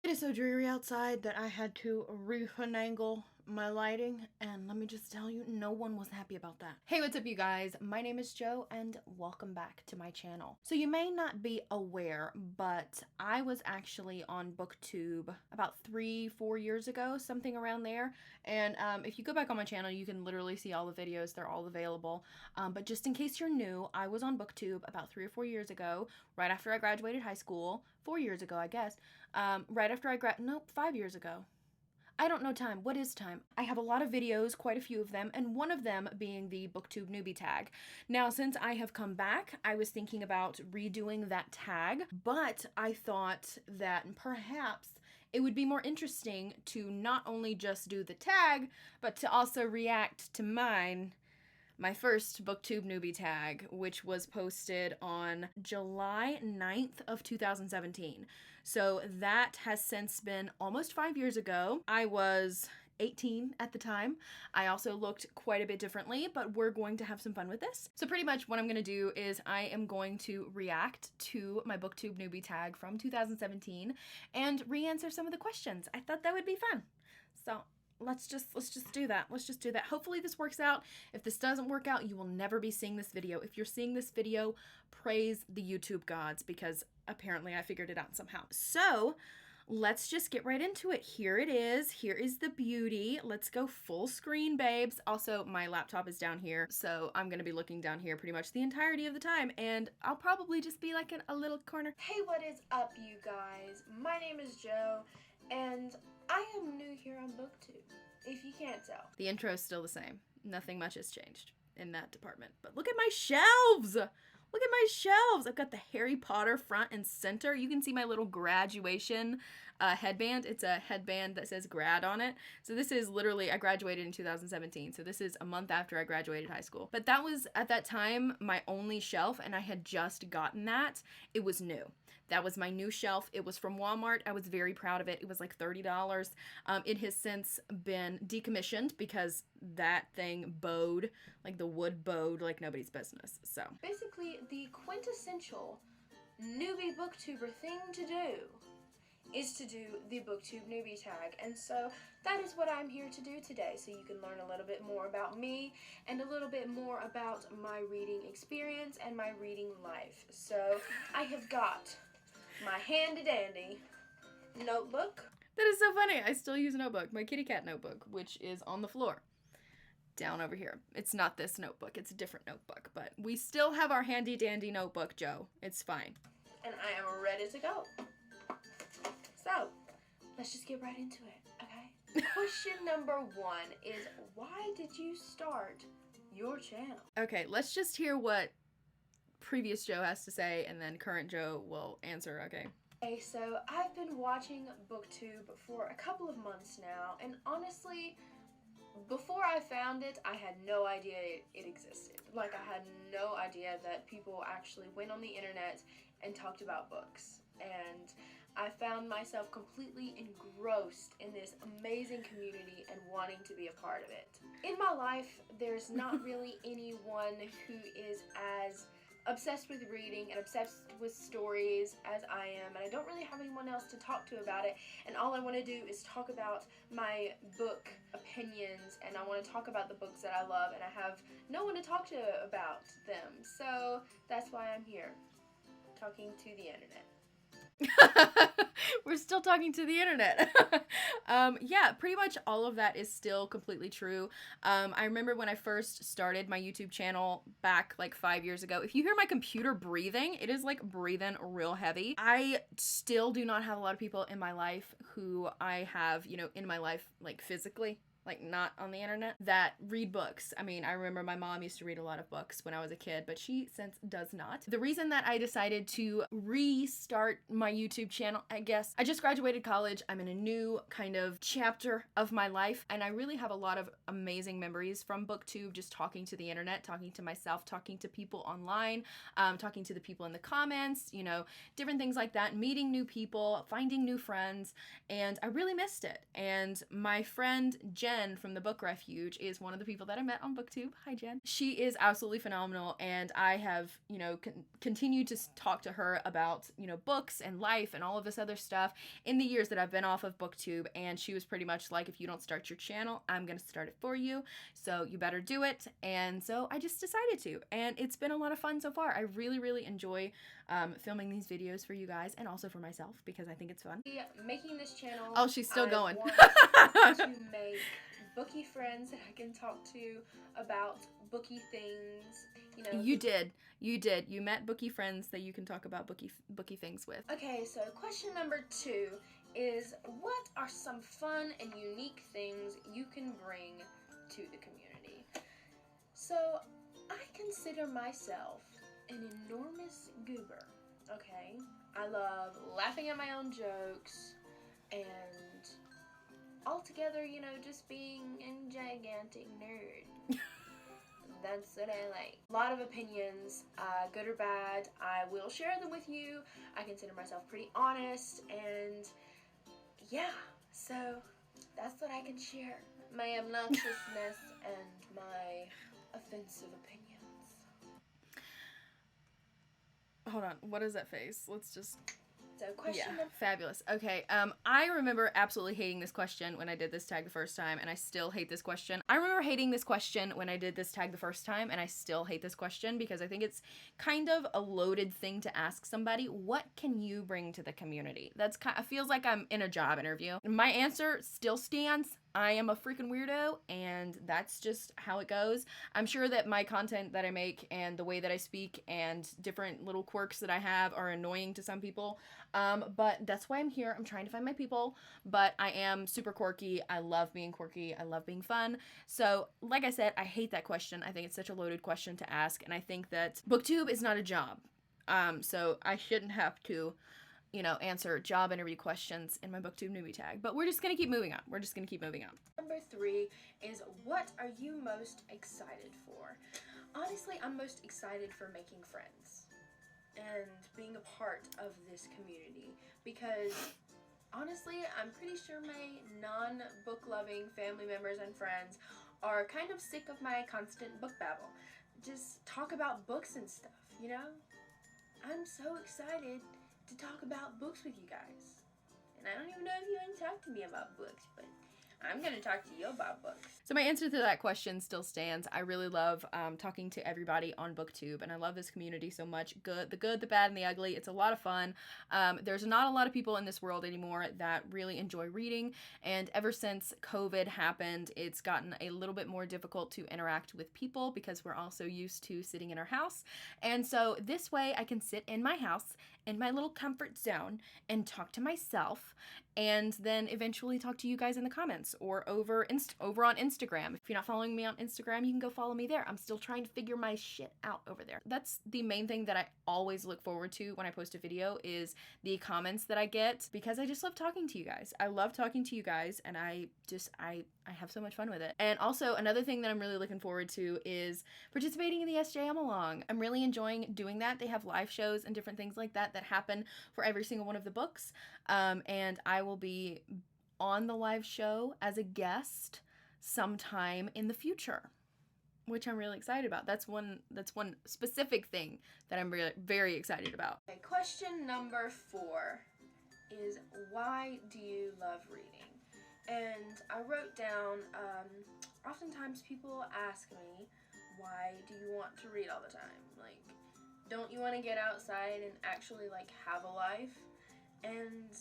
It is so dreary outside that I had to refinagle my lighting, and let me just tell you, no one was happy about that. Hey, what's up you guys? My name is Jo, and welcome back to my channel. So you may not be aware, but I was actually on Booktube about 3-4 years ago, something around there. And if you go back on my channel, you can literally see all the videos. They're all available. But just in case you're new, I was on Booktube about 3 or 4 years ago, right after I graduated high school. 4 years ago, I guess. Right after nope, 5 years ago. I don't know time. What is time? I have a lot of videos, quite a few of them, and one of them being the Booktube newbie tag. Now, since I have come back, I was thinking about redoing that tag, but I thought that perhaps it would be more interesting to not only just do the tag, but to also react to my first Booktube newbie tag, which was posted on July 9th of 2017. So that has since been almost 5 years ago. I was 18 at the time. I also looked quite a bit differently, but we're going to have some fun with this. So pretty much what I'm going to do is I am going to react to my Booktube newbie tag from 2017 and re-answer some of the questions. I thought that would be fun. So let's just do that. Let's just do that. Hopefully this works out. If this doesn't work out, you will never be seeing this video. If you're seeing this video, praise the YouTube gods, because apparently I figured it out somehow. So let's just get right into it. Here it is. Here is the beauty. Let's go full screen, babes. Also, my laptop is down here, so I'm gonna be looking down here pretty much the entirety of the time, and I'll probably just be like in a little corner. Hey, what is up, you guys? My name is Jo, and I am new here on Booktube, if you can't tell. The intro is still the same. Nothing much has changed in that department. But look at my shelves! Look at my shelves! I've got the Harry Potter front and center. You can see my little graduation headband. It's a headband that says grad on it. So this is literally, I graduated in 2017. So this is a month after I graduated high school. But that was, at that time, my only shelf, and I had just gotten that. It was new. That was my new shelf. It was from Walmart. I was very proud of it. It was like $30. It has since been decommissioned because that thing bowed, like the wood bowed like nobody's business. So basically, the quintessential newbie booktuber thing to do is to do the Booktube newbie tag. And so that is what I'm here to do today, so you can learn a little bit more about me and a little bit more about my reading experience and my reading life. So I have got my handy dandy notebook. that is so funny. I still use a notebook, my kitty cat notebook, which is on the floor down over here. It's not this notebook, it's a different notebook, but we still have our handy dandy notebook, Jo. It's fine. And I am ready to go. So, let's just get right into it, okay? Question number 1 is, why did you start your channel? Okay, let's just hear what previous Jo has to say, and then current Jo will answer, okay? Okay, so I've been watching Booktube for a couple of months now, and honestly, before I found it, I had no idea it existed. Like, I had no idea that people actually went on the internet and talked about books. And I found myself completely engrossed in this amazing community and wanting to be a part of it. In my life, there's not really anyone who is as obsessed with reading and obsessed with stories as I am, and I don't really have anyone else to talk to about it, and all I want to do is talk about my book opinions, and I want to talk about the books that I love, and I have no one to talk to about them, so that's why I'm here, talking to the internet. We're still talking to the internet. Yeah, pretty much all of that is still completely true. I remember when I first started my YouTube channel back like 5 years ago. If you hear my computer breathing, it is like breathing real heavy. I still do not have a lot of people in my life who I have, you know, in my life like physically, like not on the internet, that read books. I mean, I remember my mom used to read a lot of books when I was a kid, but she since does not. The reason that I decided to restart my YouTube channel, I guess, I just graduated college. I'm in a new kind of chapter of my life, and I really have a lot of amazing memories from Booktube, just talking to the internet, talking to myself, talking to people online, talking to the people in the comments, you know, different things like that, meeting new people, finding new friends, and I really missed it. And my friend Jen Jen from the Book Refuge is one of the people that I met on Booktube. Hi, Jen. She is absolutely phenomenal, and I have, you know, continued to talk to her about, you know, books and life and all of this other stuff in the years that I've been off of Booktube, and she was pretty much like, if you don't start your channel, I'm gonna start it for you, so you better do it. And so I just decided to, and it's been a lot of fun so far. I really enjoy filming these videos for you guys, and also for myself, because I think it's fun. Making this channel, Oh, she's still going. Want to make bookie friends that I can talk to about bookie things. You know, you met bookie friends that you can talk about bookie things with. Okay, so question number 2 is, what are some fun and unique things you can bring to the community? So I consider myself an enormous goober. Okay, I love laughing at my own jokes and altogether, you know, just being a gigantic nerd. That's what I like. A lot of opinions, good or bad. I will share them with you. I consider myself pretty honest, and yeah, so that's what I can share. My obnoxiousness and my offensive opinions. Hold on, what is that face? Let's just... So question yeah, fabulous. Okay, I remember absolutely hating this question when I did this tag the first time, and I still hate this question. I remember hating this question when I did this tag the first time, and I still hate this question because I think it's kind of a loaded thing to ask somebody. What can you bring to the community? That's kind of, feels like I'm in a job interview. My answer still stands. I am a freaking weirdo, and that's just how it goes. I'm sure that my content that I make and the way that I speak and different little quirks that I have are annoying to some people, but that's why I'm here. I'm trying to find my people, but I am super quirky. I love being quirky. I love being fun. So, like I said, I hate that question. I think it's such a loaded question to ask, and I think that Booktube is not a job, so I shouldn't have to, you know, answer job interview questions in my Booktube newbie tag. But we're just gonna keep moving on. Number 3 is, what are you most excited for? Honestly, I'm most excited for making friends and being a part of this community, because honestly, I'm pretty sure my non-book loving family members and friends are kind of sick of my constant book babble. Just talk about books and stuff, you know? I'm so excited to talk about books with you guys. And I don't even know if you want to talk to me about books, but I'm going to talk to you about books. So my answer to that question still stands. I really love talking to everybody on Booktube, and I love this community so much. The good, the bad, and the ugly. It's a lot of fun. There's not a lot of people in this world anymore that really enjoy reading, and ever since COVID happened, it's gotten a little bit more difficult to interact with people because we're all so used to sitting in our house. And so this way I can sit in my house in my little comfort zone and talk to myself, and then eventually talk to you guys in the comments or over on Instagram. If you're not following me on Instagram, you can go follow me there. I'm still trying to figure my shit out over there. That's the main thing that I always look forward to when I post a video, is the comments that I get, because I just love talking to you guys. I love talking to you guys, and I have so much fun with it. And also, another thing that I'm really looking forward to is participating in the SJM along. I'm really enjoying doing that. They have live shows and different things like that that happen for every single one of the books, and I will be on the live show as a guest sometime in the future, which I'm really excited about. That's one specific thing that I'm really very excited about. Okay, question number 4 is, why do you love reading? And I wrote down, oftentimes people ask me, why do you want to read all the time? Like, don't you want to get outside and actually, like, have a life? And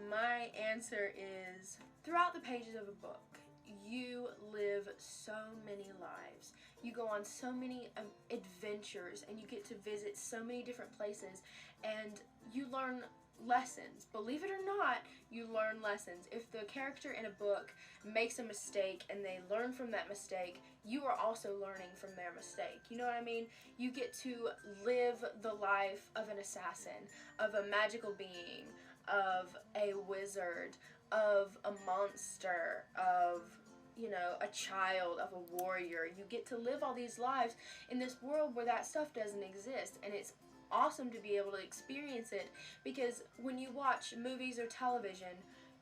my answer is, throughout the pages of a book, you live so many lives. You go on so many adventures, and you get to visit so many different places, and you learn lessons. Believe it or not, you learn lessons. If the character in a book makes a mistake and they learn from that mistake, you are also learning from their mistake. You know what I mean? You get to live the life of an assassin, of a magical being, of a wizard, of a monster, of, you know, a child, of a warrior. You get to live all these lives in this world where that stuff doesn't exist, and it's awesome to be able to experience it, because when you watch movies or television,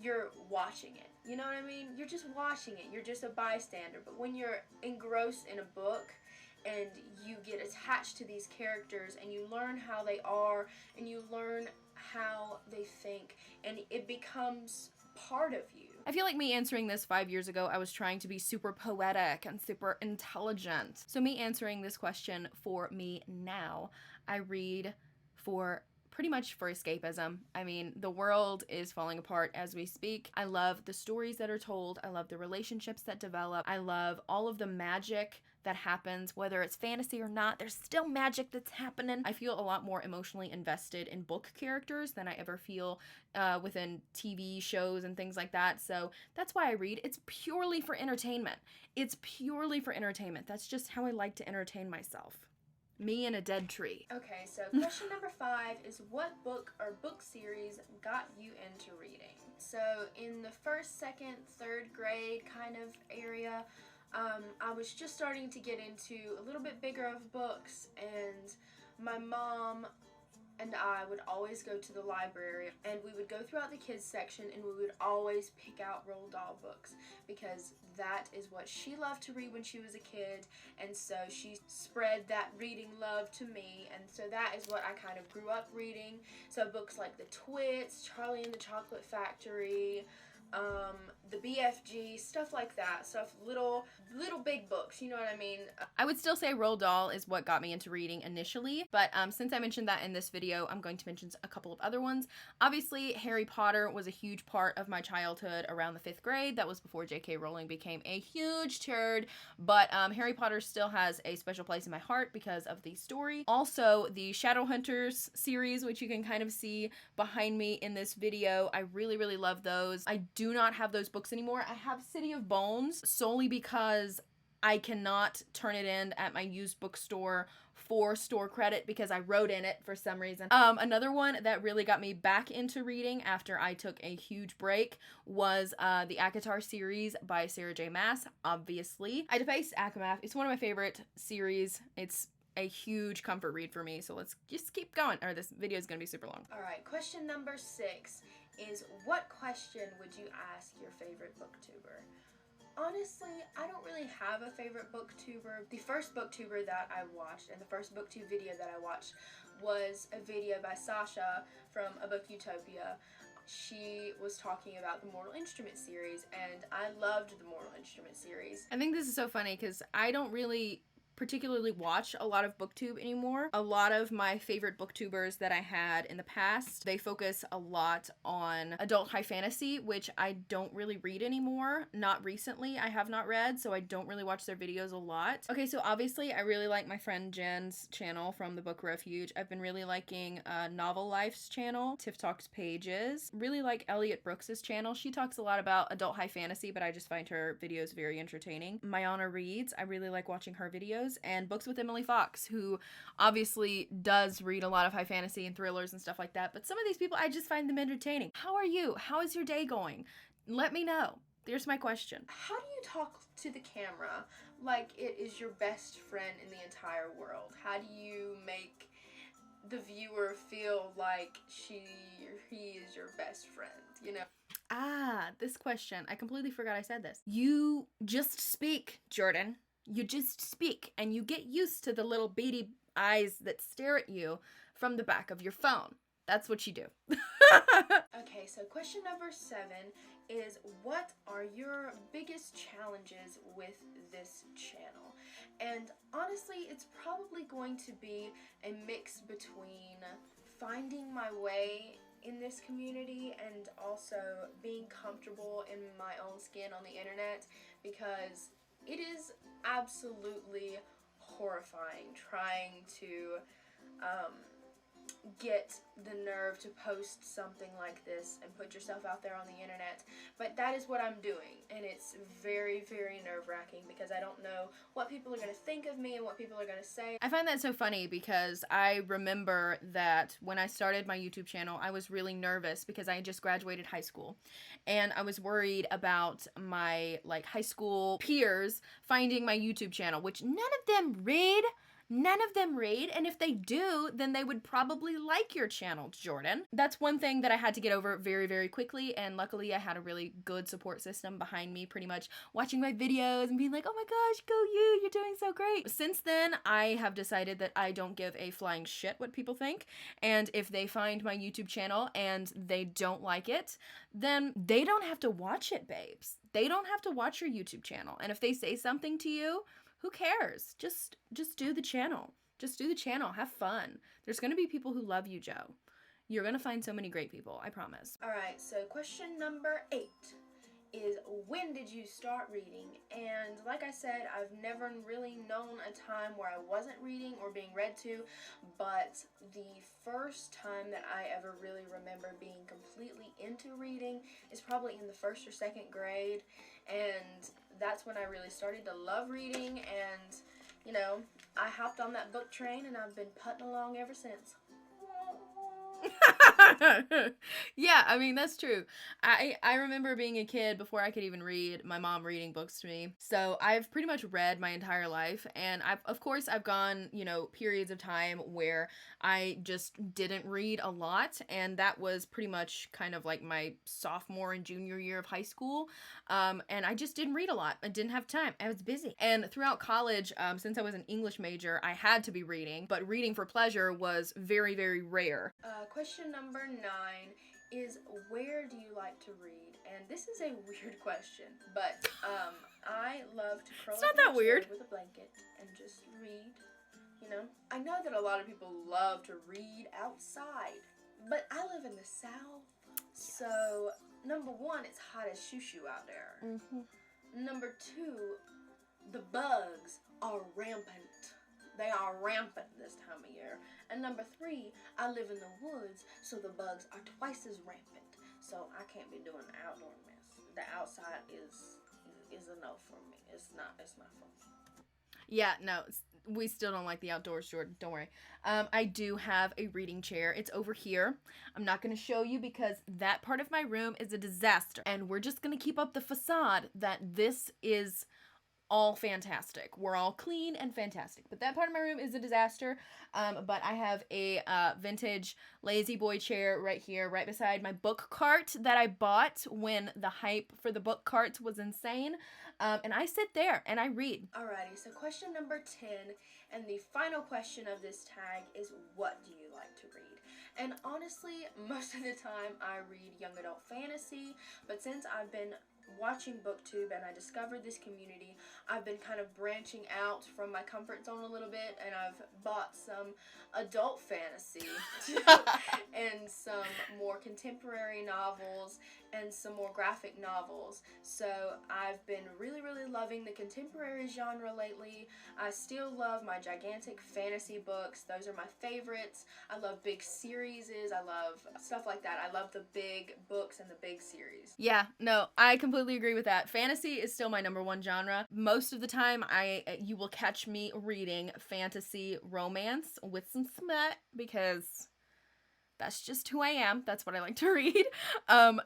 you're watching it. You know what I mean? You're just watching it. You're just a bystander. But when you're engrossed in a book and you get attached to these characters and you learn how they are and you learn how they think and it becomes part of you. I feel like me answering this 5 years ago, I was trying to be super poetic and super intelligent. So me answering this question for me now, I read for pretty much for escapism. I mean, the world is falling apart as we speak. I love the stories that are told. I love the relationships that develop. I love all of the magic that happens, whether it's fantasy or not. There's still magic that's happening. I feel a lot more emotionally invested in book characters than I ever feel within TV shows and things like that. So that's why I read. It's purely for entertainment. It's purely for entertainment. That's just how I like to entertain myself. Me and a dead tree. Okay, so question number 5 is what book or book series got you into reading? So in the first, second, third grade kind of area, I was just starting to get into a little bit bigger of books, and my mom and I would always go to the library and we would go throughout the kids section and we would always pick out Roald Dahl books because that is what she loved to read when she was a kid, and so she spread that reading love to me, and so that is what I kind of grew up reading. So books like The Twits, Charlie and the Chocolate Factory, the BFG, stuff like that, stuff, little big books, you know what I mean? I would still say Roald Dahl is what got me into reading initially, but since I mentioned that in this video, I'm going to mention a couple of other ones. Obviously, Harry Potter was a huge part of my childhood around the 5th grade. That was before J.K. Rowling became a huge turd, but Harry Potter still has a special place in my heart because of the story. Also, the Shadowhunters series, which you can kind of see behind me in this video, I really, really love those. I do not have those books anymore. I have City of Bones solely because I cannot turn it in at my used bookstore for store credit because I wrote in it for some reason. Another one that really got me back into reading after I took a huge break was the ACOTAR series by Sarah J. Maas, obviously. I defaced ACOMAF. It's one of my favorite series. It's a huge comfort read for me, so let's just keep going, or this video is going to be super long. Alright, question number 6 is what question would you ask your favorite booktuber? Honestly, I don't really have a favorite booktuber. The first booktuber that I watched and the first booktube video that I watched was a video by Sasha from A Book Utopia. She was talking about the Mortal Instrument series, and I loved the Mortal Instrument series. I think this is so funny because I don't really particularly watch a lot of booktube anymore. A lot of my favorite booktubers that I had in the past, they focus a lot on adult high fantasy, which I don't really read anymore. Not recently, I have not read, so I don't really watch their videos a lot. Okay, so obviously I really like my friend Jen's channel from the Book Refuge. I've been really liking Novel Life's channel, Tiff Talks Pages. Really like Elliot Brooks's channel. She talks a lot about adult high fantasy, but I just find her videos very entertaining. Mayana Reads, I really like watching her videos. And Books with Emily Fox, who obviously does read a lot of high fantasy and thrillers and stuff like that, but some of these people, I just find them entertaining. How are you? How is your day going? Let me know. There's my question. How do you talk to the camera like it is your best friend in the entire world? How do you make the viewer feel like he is your best friend, you know? This question. I completely forgot I said this. You just speak, Jordan. You just speak, and you get used to the little beady eyes that stare at you from the back of your phone. That's what you do. Okay, so question number 7 is what are your biggest challenges with this channel? And honestly, it's probably going to be a mix between finding my way in this community and also being comfortable in my own skin on the internet, because it is absolutely horrifying trying to get the nerve to post something like this and put yourself out there on the internet, but that is what I'm doing, and it's very, very nerve-wracking because I don't know what people are going to think of me and what people are going to say. I find that so funny because I remember that when I started my YouTube channel, I was really nervous because I had just graduated high school, and I was worried about my high school peers finding my YouTube channel, which none of them read. None of them read, and if they do, then they would probably like your channel, Jordan. That's one thing that I had to get over very, very quickly, and luckily I had a really good support system behind me, pretty much watching my videos and being like, oh my gosh, go you, you're doing so great. Since then, I have decided that I don't give a flying shit what people think, and if they find my YouTube channel and they don't like it, then they don't have to watch it, babes. They don't have to watch your YouTube channel, and if they say something to you, who cares? Just do the channel. Just do the channel. Have fun. There's going to be people who love you, Joe. You're going to find so many great people, I promise. All right, so question number 8 is, when did you start reading? And like I said, I've never really known a time where I wasn't reading or being read to, but the first time that I ever really remember being completely into reading is probably in the 1st or 2nd grade, and that's when I really started to love reading, and, you know, I hopped on that book train, and I've been putting along ever since. Yeah, I mean, that's true. I remember being a kid before I could even read, my mom reading books to me. So I've pretty much read my entire life, and of course I've gone, you know, periods of time where I just didn't read a lot, and that was pretty much kind of like my sophomore and junior year of high school. And I just didn't read a lot. I didn't have time. I was busy. And throughout college, since I was an English major, I had to be reading, but reading for pleasure was very, very rare. Question number 9 is, where do you like to read? And this is a weird question, but I love to curl It's up not that in a chair weird. with a blanket and just read, you know? I know that a lot of people love to read outside, but I live in the South, so number 1, it's hot as shoo-shoo out there. Number 2, the bugs are rampant. They are rampant this time of year. And number 3, I live in the woods, so the bugs are twice as rampant. So I can't be doing the outdoor mess. The outside is a no for me. It's not for me. Yeah, no, we still don't like the outdoors, Jordan. Don't worry. I do have a reading chair. It's over here. I'm not going to show you because that part of my room is a disaster. And we're just going to keep up the facade that this is all fantastic. We're all clean and fantastic. But that part of my room is a disaster. But I have a vintage lazy boy chair right here, right beside my book cart that I bought when the hype for the book carts was insane. And I sit there and I read. Alrighty, so question number 10, and the final question of this tag is, what do you like to read? And honestly, most of the time I read young adult fantasy, but since I've been watching Booktube and I discovered this community, I've been kind of branching out from my comfort zone a little bit, and I've bought some adult fantasy and some more contemporary novels and some more graphic novels. So I've been really, really loving the contemporary genre lately. I still love my gigantic fantasy books. Those are my favorites. I love big series. I love stuff like that. I love the big books and the big series. Yeah, no, I completely agree with that. Fantasy is still my number 1 genre. Most of the time, you will catch me reading fantasy romance with some smut because that's just who I am. That's what I like to read.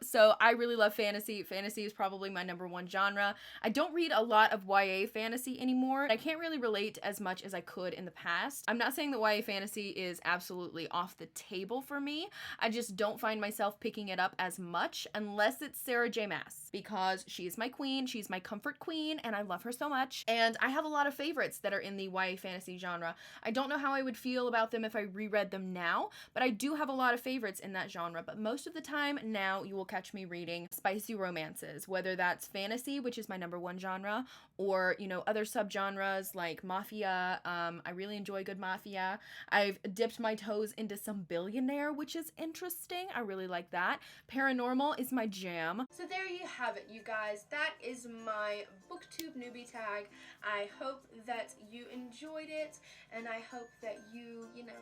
So I really love fantasy. Fantasy is probably my number 1 genre. I don't read a lot of YA fantasy anymore. I can't really relate as much as I could in the past. I'm not saying that YA fantasy is absolutely off the table for me. I just don't find myself picking it up as much unless it's Sarah J. Maas, because she's my queen. She's my comfort queen, and I love her so much. And I have a lot of favorites that are in the YA fantasy genre. I don't know how I would feel about them if I reread them now, but I do have a lot of favorites in that genre. But most of the time now you will catch me reading spicy romances, whether that's fantasy, which is my number 1 genre, or, you know, other subgenres like mafia. I really enjoy good mafia. I've dipped my toes into some billionaire, which is interesting. I really like that. Paranormal is my jam. So there you have it, you guys. That is my Booktube newbie tag. I hope that you enjoyed it, and I hope that you know,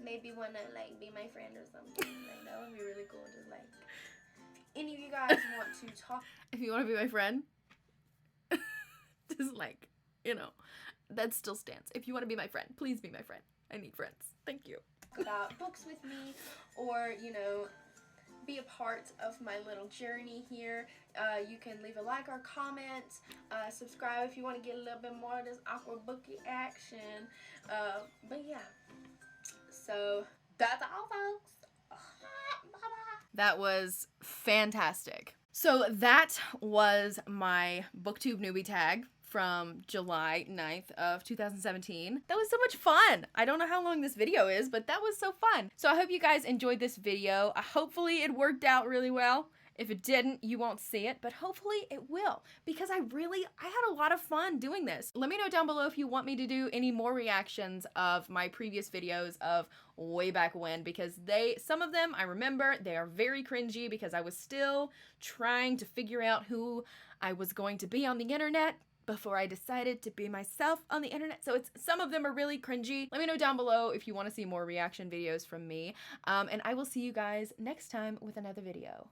maybe want to, like, be my friend or something. Like, that would be really cool. Just, like, if any of you guys want to talk... If you want to be my friend, just, like, you know, that still stands. If you want to be my friend, please be my friend. I need friends. Thank you. About books with me, or, you know, be a part of my little journey here, you can leave a like or comment, subscribe if you want to get a little bit more of this awkward bookie action. But yeah, so that's all, folks. Bye-bye. That was fantastic. So that was my Booktube newbie tag from July 9th of 2017. That was so much fun. I don't know how long this video is, but that was so fun. So I hope you guys enjoyed this video. Hopefully it worked out really well. If it didn't, you won't see it, but hopefully it will, because I had a lot of fun doing this. Let me know down below if you want me to do any more reactions of my previous videos of way back when, because some of them I remember, they are very cringy because I was still trying to figure out who I was going to be on the internet before I decided to be myself on the internet. So some of them are really cringy. Let me know down below if you want to see more reaction videos from me. And I will see you guys next time with another video.